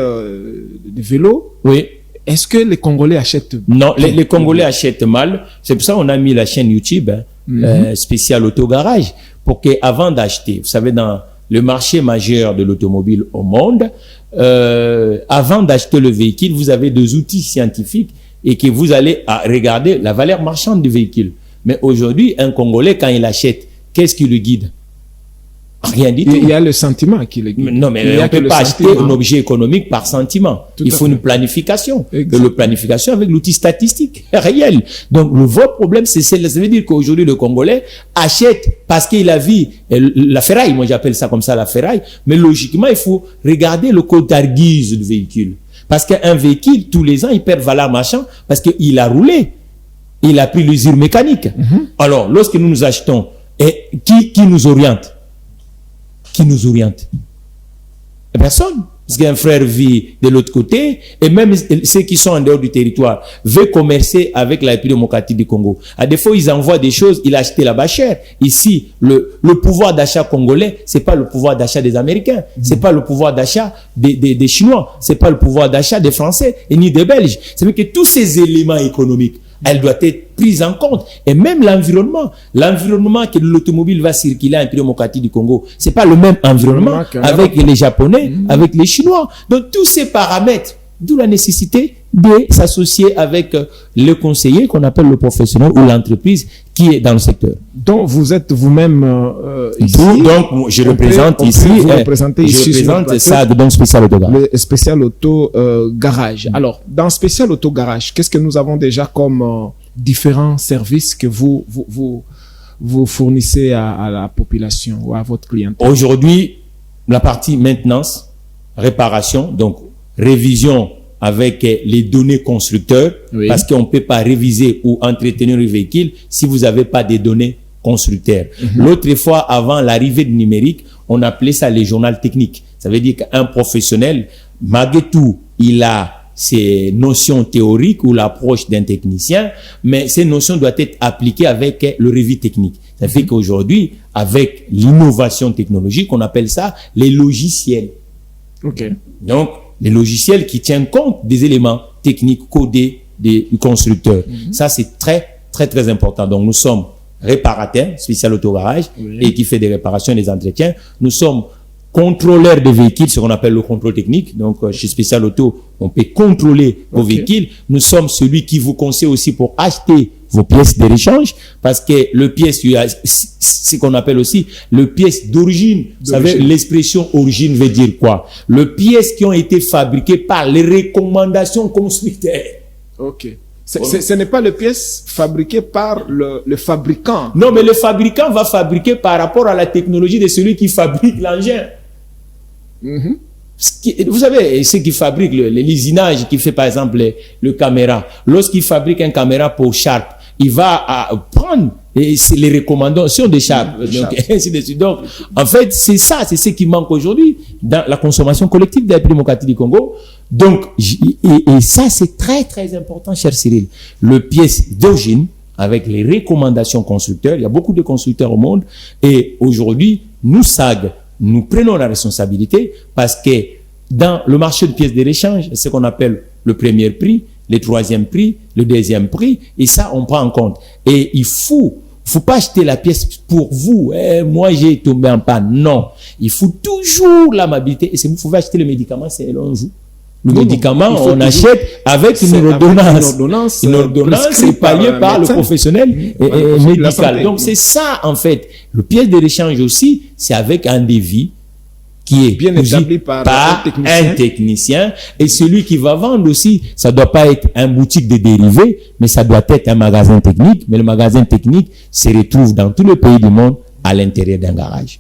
[SPEAKER 1] des vélos.
[SPEAKER 2] Oui.
[SPEAKER 1] Est-ce que les Congolais achètent?
[SPEAKER 2] Non, les Congolais achètent mal. C'est pour ça qu'on a mis la chaîne YouTube spéciale autogarage pour que avant d'acheter, vous savez, dans le marché majeur de l'automobile au monde, avant d'acheter le véhicule, vous avez des outils scientifiques et que vous allez regarder la valeur marchande du véhicule. Mais aujourd'hui, un Congolais, quand il achète, qu'est-ce qui le guide? Rien du tout.
[SPEAKER 1] Il y a le sentiment qui le guide.
[SPEAKER 2] Non, mais on ne peut pas acheter un objet économique par sentiment. Il faut une planification. Et la planification avec l'outil statistique réel. Donc, le vrai problème, c'est ça veut dire qu'aujourd'hui, le Congolais achète parce qu'il a vu la ferraille. Moi, j'appelle ça comme ça, la ferraille. Mais logiquement, il faut regarder le code d'Arguise du véhicule. Parce qu'un véhicule, tous les ans, il perd valeur marchande parce qu'il a roulé. Il a pris l'usure mécanique. Alors, lorsque nous achetons, et qui nous oriente? Qui nous oriente? Personne. Parce qu'un frère vit de l'autre côté, et même ceux qui sont en dehors du territoire veulent commercer avec la République démocratique du Congo. À des fois, ils envoient des choses, il a acheté là-bas cher. Ici, le pouvoir d'achat congolais, c'est pas le pouvoir d'achat des Américains, c'est pas le pouvoir d'achat des Chinois, c'est pas le pouvoir d'achat des Français et ni des Belges. C'est-à-dire que tous ces éléments économiques, elle doit être prise en compte. Et même l'environnement que l'automobile va circuler en République démocratique du Congo, c'est pas le même environnement avec les Japonais, avec les Chinois. Donc tous ces paramètres, d'où la nécessité de s'associer avec le conseiller qu'on appelle le professionnel ou l'entreprise qui est dans le secteur.
[SPEAKER 1] Donc vous êtes vous-même ici.
[SPEAKER 2] Donc je représente ici.
[SPEAKER 1] Vous représentez ici.
[SPEAKER 2] Je représente ça donc Spécial Auto Garage.
[SPEAKER 1] Le Spécial Auto Garage. Alors dans Spécial Auto Garage, qu'est-ce que nous avons déjà comme différents services que vous fournissez à la population ou à votre clientèle?
[SPEAKER 2] Aujourd'hui, la partie maintenance, réparation, donc révision avec les données constructeurs, oui, parce qu'on ne peut pas réviser ou entretenir le véhicule si vous n'avez pas des données constructeurs. L'autre fois, avant l'arrivée du numérique, on appelait ça les journaux techniques. Ça veut dire qu'un professionnel, malgré tout, il a ces notions théoriques ou l'approche d'un technicien, mais ces notions doivent être appliquées avec le revue technique. Ça fait qu'aujourd'hui, avec l'innovation technologique, on appelle ça les logiciels. Donc, les logiciels qui tiennent compte des éléments techniques codés du constructeur. Ça, c'est très, très, très important. Donc, nous sommes réparateurs, Spécial Auto Garage, et qui fait des réparations et des entretiens. Nous sommes contrôleurs de véhicules, ce qu'on appelle le contrôle technique. Donc, chez Spécial Auto, on peut contrôler vos véhicules. Nous sommes celui qui vous conseille aussi pour acheter vos pièces de rechange, parce que le pièce, c'est ce qu'on appelle aussi le pièce d'origine. Vous savez, l'expression origine veut dire quoi? Le pièces qui ont été fabriquées par les recommandations constructeurs.
[SPEAKER 1] Ce n'est pas le pièce fabriquée par le fabricant.
[SPEAKER 2] Non, mais le fabricant va fabriquer par rapport à la technologie de celui qui fabrique l'engin. Vous savez, ceux qui fabriquent l'usinage qui fait par exemple le caméra, lorsqu'il fabrique un caméra pour Sharp, il va prendre les recommandations de Sharp. Donc, ainsi de suite. Donc, en fait, c'est ça, c'est ce qui manque aujourd'hui dans la consommation collective de la République démocratique du Congo. Donc, et ça, c'est très, très important, cher Cyril. Le pièce d'origine, avec les recommandations constructeurs, il y a beaucoup de constructeurs au monde, et aujourd'hui, nous, SAG, nous prenons la responsabilité parce que dans le marché de pièces de rechange, c'est ce qu'on appelle le premier prix, le troisième prix, le deuxième prix, et ça, on prend en compte. Et il faut pas acheter la pièce pour vous. Moi, j'ai tombé en panne. Non. Il faut toujours l'amabilité. Et si vous pouvez acheter le médicament, c'est l'un vous. Le médicament, on achète avec une ordonnance. Une ordonnance est payée par le professionnel médical. Donc, c'est ça, en fait. Le pièce de rechange aussi, c'est avec un devis qui est
[SPEAKER 1] bien établi par
[SPEAKER 2] un technicien. Et celui qui va vendre aussi, ça doit pas être un boutique de dérivés, mais ça doit être un magasin technique. Mais le magasin technique se retrouve dans tous les pays du monde à l'intérieur d'un garage.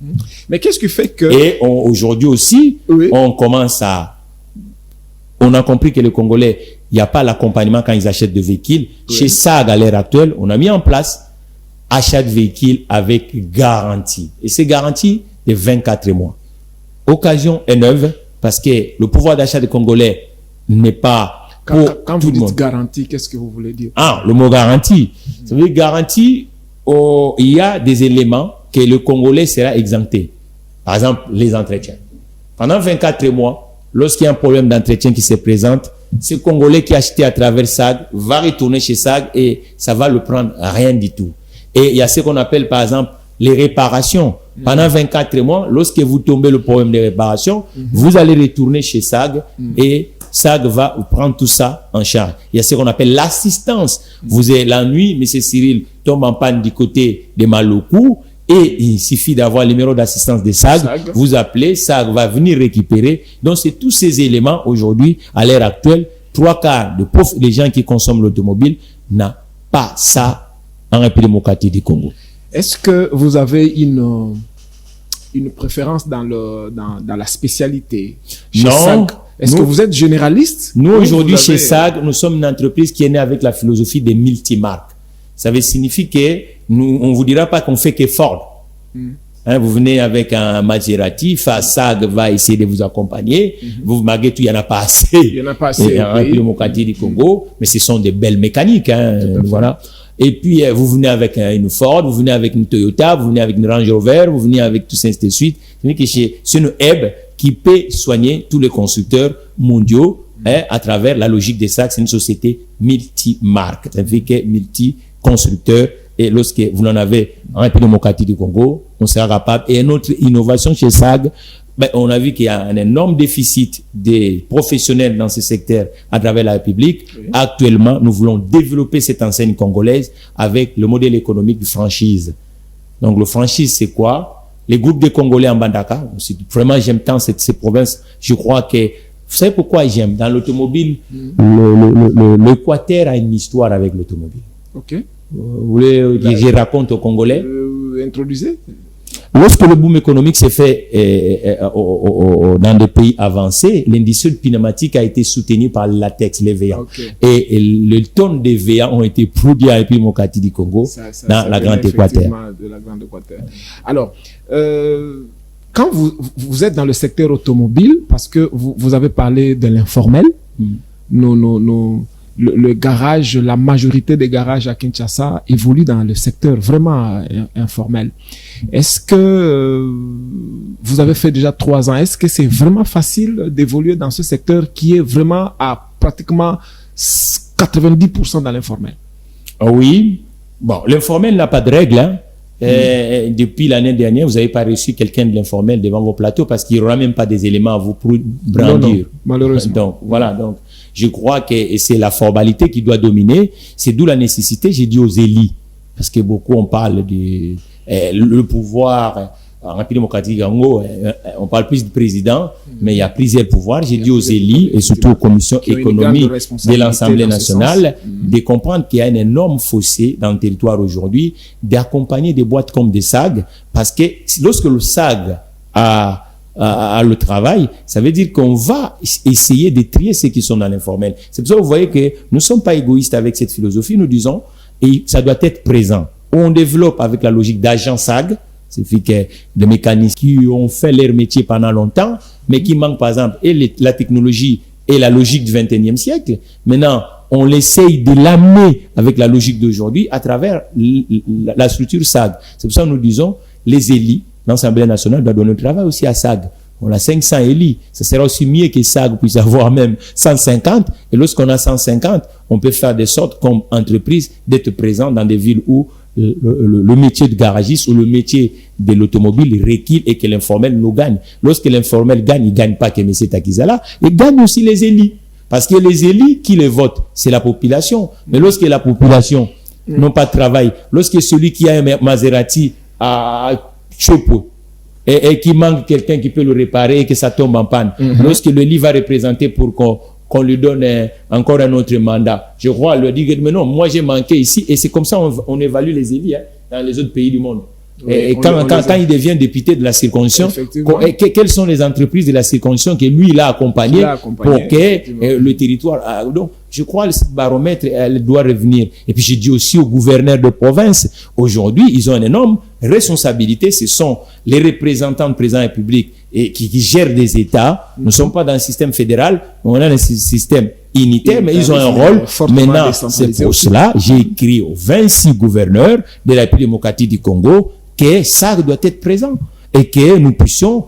[SPEAKER 1] Mais qu'est-ce qui fait que...
[SPEAKER 2] Et aujourd'hui aussi, on commence à... On a compris que les Congolais, il n'y a pas l'accompagnement quand ils achètent des véhicules. Chez SAG, à l'heure actuelle, on a mis en place achat de véhicules avec garantie. Et c'est garantie de 24 mois. Occasion est neuve parce que le pouvoir d'achat des Congolais n'est pas pour
[SPEAKER 1] quand
[SPEAKER 2] tout
[SPEAKER 1] vous
[SPEAKER 2] le monde.
[SPEAKER 1] dites garantie, qu'est-ce que vous voulez dire?
[SPEAKER 2] Le mot garantie. Ça veut dire garantie, il y a des éléments que le Congolais sera exempté. Par exemple, les entretiens. Pendant 24 mois, lorsqu'il y a un problème d'entretien qui se présente, ce Congolais qui a acheté à travers SAG va retourner chez SAG et ça va le prendre rien du tout. Et il y a ce qu'on appelle par exemple les réparations. Pendant 24 mois, lorsque vous tombez le problème des réparations, vous allez retourner chez SAG et SAG va prendre tout ça en charge. Il y a ce qu'on appelle l'assistance. Vous êtes la nuit, M. Cyril tombe en panne du côté de Malokou et il suffit d'avoir le numéro d'assistance de SAG. Vous appelez, SAG va venir récupérer. Donc, c'est tous ces éléments aujourd'hui, à l'heure actuelle, 3/4 des gens qui consomment l'automobile n'ont pas ça en République démocratique du Congo.
[SPEAKER 1] Est-ce que vous avez une préférence dans la spécialité chez SAG? Est-ce que vous êtes généraliste?
[SPEAKER 2] Nous, aujourd'hui, chez SAG, nous sommes une entreprise qui est née avec la philosophie des multimarques. Ça veut signifier que on ne vous dira pas qu'on fait que Ford. Hein, vous venez avec un Maserati, SAG va essayer de vous accompagner. Vous malgré tout, il n'y en a pas assez.
[SPEAKER 1] Il n'y en a pas assez.
[SPEAKER 2] En République démocratique du Congo, mais ce sont des belles mécaniques. Hein, voilà. Et puis, vous venez avec une Ford, vous venez avec une Toyota, vous venez avec une Range Rover, vous venez avec tout ça, ainsi de suite. C'est une HEB qui peut soigner tous les constructeurs mondiaux à travers la logique des SAG. C'est une société multi-marque, ça veut dire que multi-constructeurs. Et lorsque vous en avez en République démocratique du Congo, on sera capable. Et une autre innovation chez SAG, on a vu qu'il y a un énorme déficit des professionnels dans ce secteur à travers la République. Oui. Actuellement, nous voulons développer cette enseigne congolaise avec le modèle économique de franchise. Donc, le franchise, c'est quoi? Les groupes de Congolais en Bandaka. Vraiment, j'aime tant ces provinces. Je crois que, vous savez pourquoi j'aime? Dans l'automobile, l'Équateur a une histoire avec l'automobile.
[SPEAKER 1] Ok.
[SPEAKER 2] Vous voulez que je raconte aux Congolais?
[SPEAKER 1] Introduisez.
[SPEAKER 2] Lorsque le boom économique s'est fait dans des pays avancés, l'industrie pneumatique a été soutenue par le latex, les VA. Okay. Et le tonnes de VA ont été produits à la République démocratique du Congo dans la Grande Équateur.
[SPEAKER 1] Alors, quand vous êtes dans le secteur automobile, parce que vous avez parlé de l'informel, le garage, la majorité des garages à Kinshasa évoluent dans le secteur vraiment informel. Est-ce que vous avez fait déjà 3 ans? Est-ce que c'est vraiment facile d'évoluer dans ce secteur qui est vraiment à pratiquement 90% dans l'informel?
[SPEAKER 2] Oui. Bon, l'informel n'a pas de règle, hein. Depuis l'année dernière, vous n'avez pas reçu quelqu'un de l'informel devant vos plateaux parce qu'il n'y aura même pas des éléments à vous brandir.
[SPEAKER 1] Non, malheureusement.
[SPEAKER 2] Donc, voilà. Donc, je crois que c'est la formalité qui doit dominer. C'est d'où la nécessité, j'ai dit aux élites, parce que beaucoup on parle du le pouvoir en République démocratique du Congo, on parle plus du président, mais il y a plusieurs pouvoirs. J'ai dit aux élites et surtout aux commissions économiques de l'Assemblée nationale de comprendre qu'il y a un énorme fossé dans le territoire aujourd'hui, d'accompagner des boîtes comme des SAG, parce que lorsque le SAG a le travail, ça veut dire qu'on va essayer de trier ceux qui sont dans l'informel. C'est pour ça que vous voyez que nous ne sommes pas égoïstes avec cette philosophie. Nous disons, et ça doit être présent. On développe avec la logique d'agent SAG, c'est-à-dire que des mécanismes qui ont fait leur métier pendant longtemps, mais qui manquent par exemple et la technologie et la logique du XXIe siècle. Maintenant, on essaye de l'amener avec la logique d'aujourd'hui à travers la structure SAG. C'est pour ça que nous disons, les élites, l'Assemblée nationale doit donner le travail aussi à SAG. On a 500 élites. Ça sera aussi mieux que SAG puisse avoir même 150. Et lorsqu'on a 150, on peut faire de sorte comme entreprise d'être présent dans des villes où le métier de garagiste ou le métier de l'automobile requiert et que l'informel nous gagne. Lorsque l'informel gagne, il ne gagne pas que M. Takizala, il gagne aussi les élites. Parce que les élites qui les votent, c'est la population. Mais lorsque la population n'a pas de travail, lorsque celui qui a un Maserati a Chopo et qui manque quelqu'un qui peut le réparer et que ça tombe en panne, lorsque le lit va représenter pour qu'on lui donne encore un autre mandat, je crois, lui dire mais non, moi j'ai manqué ici, et c'est comme ça on évalue les élites dans les autres pays du monde. Oui, et quand il devient député de la circonscription, quelles sont les entreprises de la circonscription que lui il a accompagné pour que le territoire. Donc, je crois que ce baromètre elle doit revenir. Et puis, je dis aussi aux gouverneurs de province, aujourd'hui, ils ont une énorme responsabilité. Ce sont les représentants du président de la République et qui gèrent des États. Nous ne sommes pas dans un système fédéral, on a un système unitaire, mais ils ont un rôle. Maintenant, c'est pour cela j'ai écrit aux 26 gouverneurs de la République démocratique du Congo que ça doit être présent et que nous puissions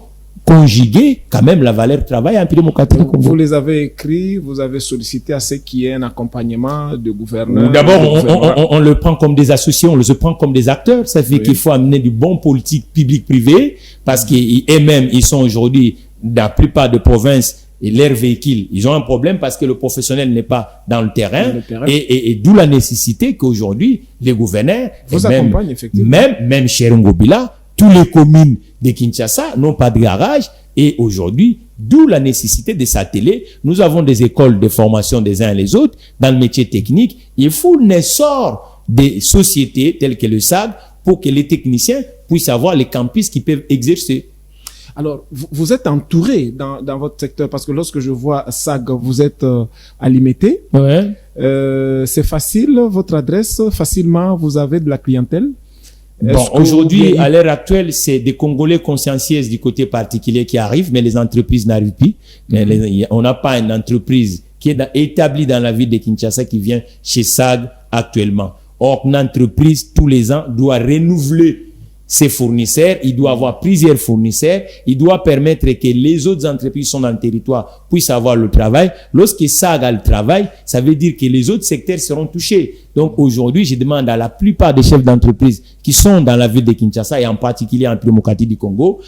[SPEAKER 2] conjuguer quand même la valeur travail en République démocratique du Congo.
[SPEAKER 1] Vous les avez écrits, vous avez sollicité à ce qu'il y ait un accompagnement de gouverneurs.
[SPEAKER 2] D'abord, on le prend comme des associés, on le prend comme des acteurs. Ça fait qu'il faut amener du bon politique public-privé parce qu'eux-mêmes, ils sont aujourd'hui dans la plupart des provinces et leurs véhicules, ils ont un problème parce que le professionnel n'est pas dans le terrain, et d'où la nécessité qu'aujourd'hui, les gouverneurs,
[SPEAKER 1] vous accompagnent effectivement.
[SPEAKER 2] Même chez Ngobila, toutes les communes de Kinshasa n'ont pas de garage, et aujourd'hui, d'où la nécessité de s'atteler. Nous avons des écoles de formation des uns et les autres dans le métier technique. Il faut l'essor des sociétés telles que le SAG pour que les techniciens puissent avoir les campus qui peuvent exercer.
[SPEAKER 1] Alors, vous êtes entouré dans votre secteur parce que lorsque je vois SAG, vous êtes à Limité.
[SPEAKER 2] Ouais.
[SPEAKER 1] C'est facile, votre adresse, facilement, vous avez de la clientèle?
[SPEAKER 2] Bon, aujourd'hui, à l'heure actuelle, c'est des Congolais consciencieux du côté particulier qui arrivent, mais les entreprises n'arrivent plus. On n'a pas une entreprise qui est établie dans la ville de Kinshasa qui vient chez SAG actuellement. Or, une entreprise, tous les ans, doit renouveler ses fournisseurs, il doit avoir plusieurs fournisseurs, il doit permettre que les autres entreprises qui sont dans le territoire puissent avoir le travail. Lorsque SAG a le travail, ça veut dire que les autres secteurs seront touchés. Donc aujourd'hui, je demande à la plupart des chefs d'entreprise qui sont dans la ville de Kinshasa et en particulier en République démocratique du Congo,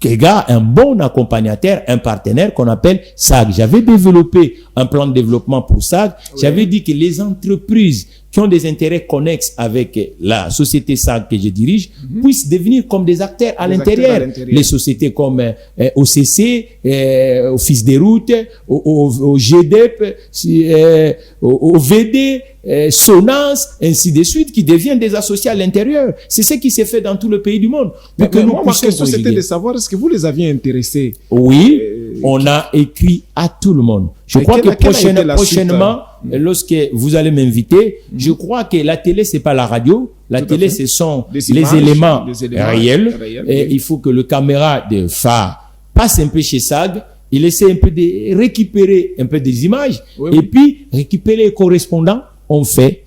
[SPEAKER 2] un bon accompagnateur, un partenaire qu'on appelle SAG. J'avais développé un plan de développement pour SAG. J'avais dit que les entreprises qui ont des intérêts connexes avec la société SAG que je dirige puissent devenir comme des acteurs à l'intérieur. Les sociétés comme OCC, Office des routes, au GDEP, au VD, Sonance, ainsi de suite, qui deviennent des associés à l'intérieur. C'est ce qui s'est fait dans tout le pays du monde.
[SPEAKER 1] Ma question, c'était de savoir, est-ce que vous les aviez intéressés?
[SPEAKER 2] Oui, on a écrit à tout le monde. Je crois que prochainement, lorsque vous allez m'inviter, je crois que la télé, c'est pas la radio. La télé, ce sont les éléments réels. Et il faut que le caméra de phare passe un peu chez SAG. Il essaie un peu de récupérer un peu des images et puis récupérer les correspondants. On fait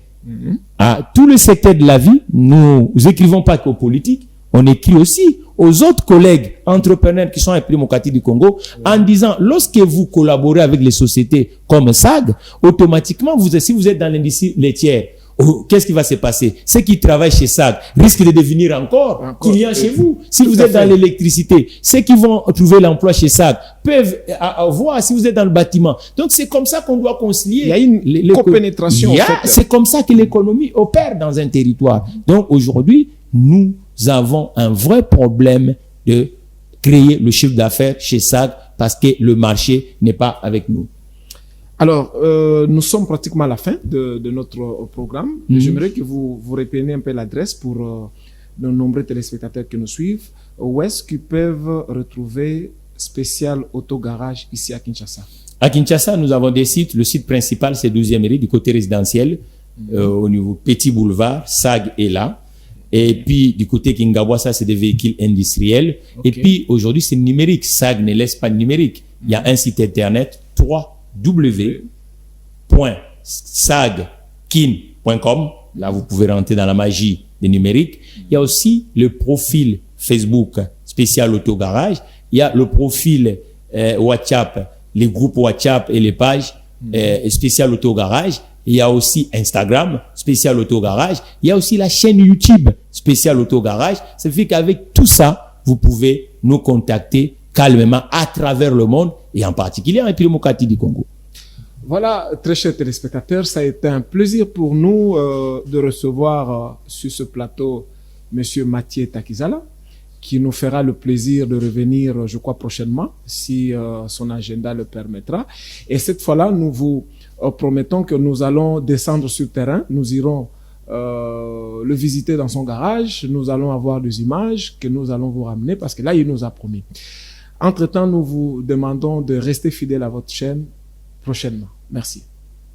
[SPEAKER 2] à tous les secteurs de la vie. Nous écrivons pas qu'aux politiques, on écrit aussi aux autres collègues entrepreneurs qui sont en République démocratique du Congo en disant, lorsque vous collaborez avec les sociétés comme SAG, automatiquement, si vous êtes dans l'industrie laitière, qu'est-ce qui va se passer? Ceux qui travaillent chez SAG risquent de devenir encore clients chez vous. Si vous êtes dans l'électricité, ceux qui vont trouver l'emploi chez SAG peuvent voir si vous êtes dans le bâtiment. Donc, c'est comme ça qu'on doit concilier.
[SPEAKER 1] Il y a une copénétration.
[SPEAKER 2] C'est comme ça que l'économie opère dans un territoire. Donc, aujourd'hui, nous avons un vrai problème de créer le chiffre d'affaires chez SAG parce que le marché n'est pas avec nous.
[SPEAKER 1] Alors, nous sommes pratiquement à la fin de notre programme. J'aimerais que vous repreniez un peu l'adresse pour de nombreux téléspectateurs qui nous suivent. Où est-ce qu'ils peuvent retrouver Spécial Autogarage ici à Kinshasa?
[SPEAKER 2] À Kinshasa, nous avons des sites. Le site principal, c'est 12e rue du côté résidentiel, au niveau Petit Boulevard. SAG est là. Et puis, du côté Kingabwa, ça, c'est des véhicules industriels. Et puis, aujourd'hui, c'est numérique. SAG ne laisse pas le numérique. Il y a un site internet, www.sagkin.com. Là, vous pouvez rentrer dans la magie des numériques. Il y a aussi le profil Facebook Spécial Autogarage. Il y a le profil WhatsApp, les groupes WhatsApp et les pages Spécial Autogarage. Il y a aussi Instagram, Spécial Autogarage. Il y a aussi la chaîne YouTube, Spécial Autogarage. Ça fait qu'avec tout ça, vous pouvez nous contacter calmement à travers le monde et en particulier en République démocratique du Congo.
[SPEAKER 1] Voilà, très chers téléspectateurs, ça a été un plaisir pour nous de recevoir sur ce plateau Monsieur Mathieu Takizala, qui nous fera le plaisir de revenir, je crois, prochainement, si son agenda le permettra. Et cette fois-là, nous vous promettons que nous allons descendre sur le terrain, nous irons le visiter dans son garage, nous allons avoir des images que nous allons vous ramener parce que là, il nous a promis. Entre-temps, nous vous demandons de rester fidèles à votre chaîne prochainement. Merci.